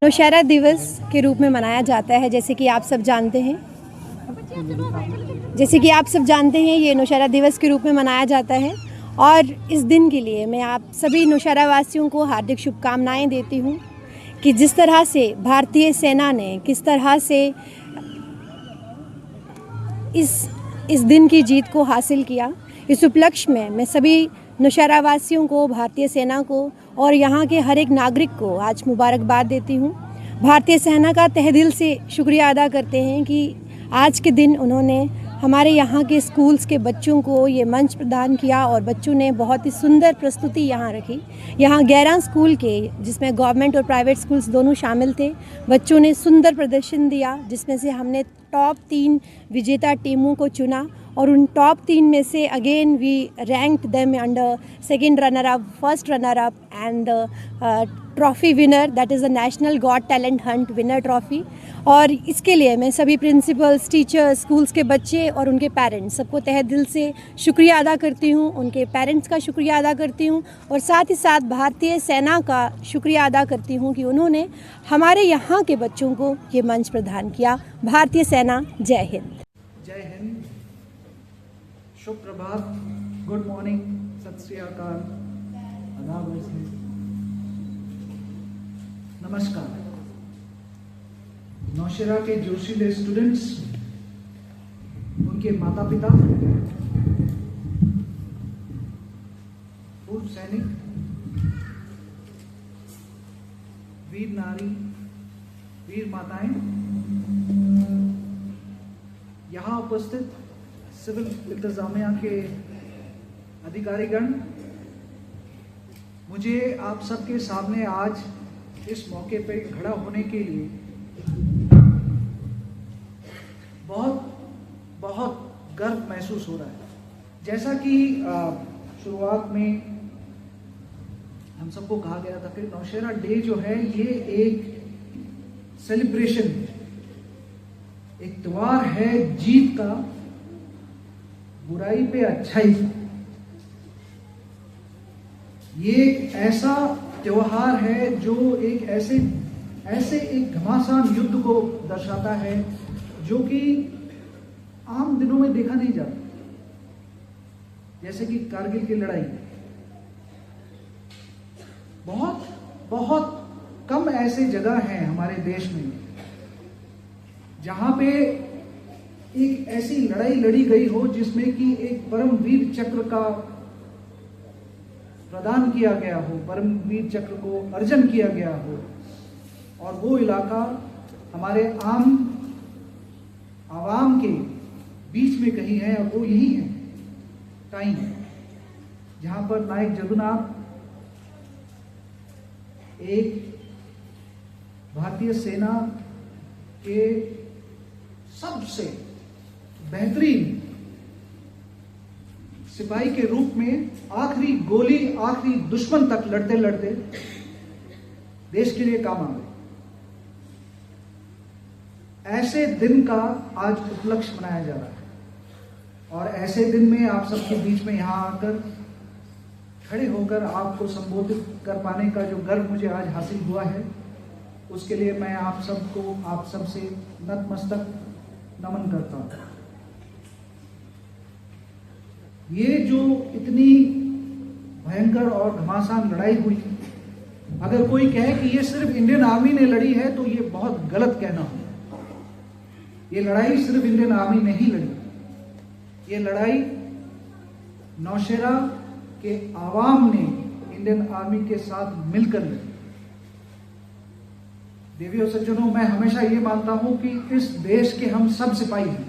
नौशहरा दिवस के रूप में मनाया जाता है। जैसे कि आप सब जानते हैं ये नौशहरा दिवस के रूप में मनाया जाता है और इस दिन के लिए मैं आप सभी नौशहरा वासियों को हार्दिक शुभकामनाएं देती हूं कि जिस तरह से भारतीय सेना ने किस तरह से इस दिन की जीत को हासिल किया, इस उपलक्ष्य में मैं सभी नौशहरा वासियों को, भारतीय सेना को और यहाँ के हर एक नागरिक को आज मुबारकबाद देती हूँ। भारतीय सेना का तहे दिल से शुक्रिया अदा करते हैं कि आज के दिन उन्होंने हमारे यहाँ के स्कूल्स के बच्चों को ये मंच प्रदान किया और बच्चों ने बहुत ही सुंदर प्रस्तुति यहाँ रखी। यहाँ 11 स्कूल के, जिसमें गवर्नमेंट और प्राइवेट स्कूल्स दोनों शामिल थे, बच्चों ने सुंदर प्रदर्शन दिया, जिसमें से हमने टॉप 3 विजेता टीमों को चुना और उन टॉप 3 में से again we ranked them under second runner up, first runner up and trophy winner, that is the national got talent hunt winner trophy. और इसके लिए मैं सभी प्रिंसिपल्स, टीचर्स, स्कूल्स के बच्चे और उनके पेरेंट्स सबको तहे दिल से शुक्रिया अदा करती हूँ, उनके पेरेंट्स का शुक्रिया अदा करती हूँ और साथ ही साथ भारतीय सेना का शुक्रिया अदा करती हूँ कि उन्होंने हमारे यहाँ के बच्चों को ये मंच प्रदान किया। भारतीय सेना, जय हिंद। जय हिंद, शुभ प्रभात, गुड मॉर्निंग, सत श्री अकाल, आदाब, नमस्कार। नौशहरा के जोशीले स्टूडेंट्स, उनके माता पिता, पूर्व सैनिक, वीर नारी, वीर माताएं, यहाँ उपस्थित सिविल इंतजामिया के अधिकारीगण, मुझे आप सबके सामने आज इस मौके पे खड़ा होने के लिए बहुत गर्व महसूस हो रहा है। जैसा कि शुरुआत में हम सबको कहा गया था कि नौशहरा डे जो है ये एक सेलिब्रेशन, एक त्योहार है जीत का, बुराई पे अच्छाई का। ये एक ऐसा त्योहार है जो एक ऐसे एक घमासान युद्ध को दर्शाता है जो कि आम दिनों में देखा नहीं जाता। जैसे कि कारगिल की लड़ाई, बहुत कम ऐसे जगह हैं हमारे देश में जहां पे एक ऐसी लड़ाई लड़ी गई हो जिसमें कि एक परमवीर चक्र का प्रदान किया गया हो, परमवीर चक्र को अर्जन किया गया हो, और वो इलाका हमारे आवाम के बीच में कहीं है, और वो यही है टाइम, जहां पर नायक जदुनाथ एक भारतीय सेना के सबसे बेहतरीन सिपाही के रूप में आखिरी गोली, आखिरी दुश्मन तक लड़ते लड़ते देश के लिए काम आ गए। ऐसे दिन का आज उपलक्ष्य मनाया जा रहा है और ऐसे दिन में आप सबके बीच में यहाँ आकर खड़े होकर आपको संबोधित कर पाने का जो गर्व मुझे आज हासिल हुआ है, उसके लिए मैं आप सबसे नतमस्तक नमन करता हूँ। ये जो इतनी भयंकर और घमासान लड़ाई हुई, अगर कोई कहे कि ये सिर्फ इंडियन आर्मी ने लड़ी है तो ये बहुत गलत कहना होगा। ये लड़ाई सिर्फ इंडियन आर्मी ने ही लड़ी, ये लड़ाई नौशहरा के आवाम ने इंडियन आर्मी के साथ मिलकर लड़ी। देवियों सज्जनों, मैं हमेशा ये मानता हूं कि इस देश के हम सब सिपाही हैं,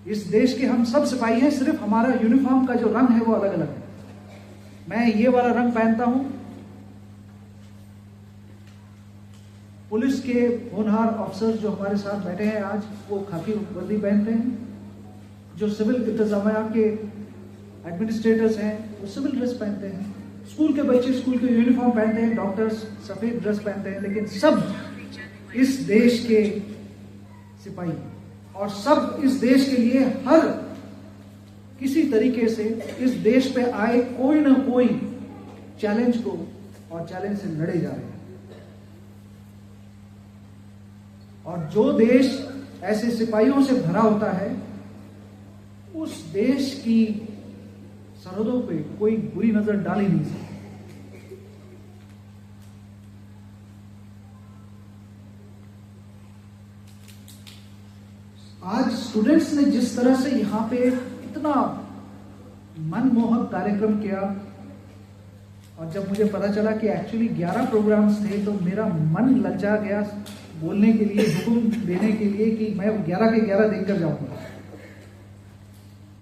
इस देश के हम सब सिपाही हैं, सिर्फ हमारा यूनिफॉर्म का जो रंग है वो अलग अलग है। मैं ये वाला रंग पहनता हूं, पुलिस के होनहार ऑफिसर्स जो हमारे साथ बैठे हैं आज, वो खाकी वर्दी पहनते हैं। जो सिविल इंतजामिया के एडमिनिस्ट्रेटर्स हैं वो सिविल ड्रेस पहनते हैं। स्कूल के बच्चे स्कूल के यूनिफॉर्म पहनते हैं, डॉक्टर्स सफेद ड्रेस पहनते हैं, लेकिन सब इस देश के सिपाही और सब इस देश के लिए हर किसी तरीके से इस देश पे आए कोई ना कोई चैलेंज को और चैलेंज से लड़े जा रहे हैं। और जो देश ऐसे सिपाहियों से भरा होता है, उस देश की सरहदों पे कोई बुरी नजर डाल ही नहीं सकता। आज स्टूडेंट्स ने जिस तरह से यहाँ पे इतना मनमोहक कार्यक्रम किया, और जब मुझे पता चला कि एक्चुअली 11 प्रोग्राम्स थे तो मेरा मन ललचा गया बोलने के लिए, हुक्म देने के लिए कि मैं 11 के 11 देखकर जाऊंगा।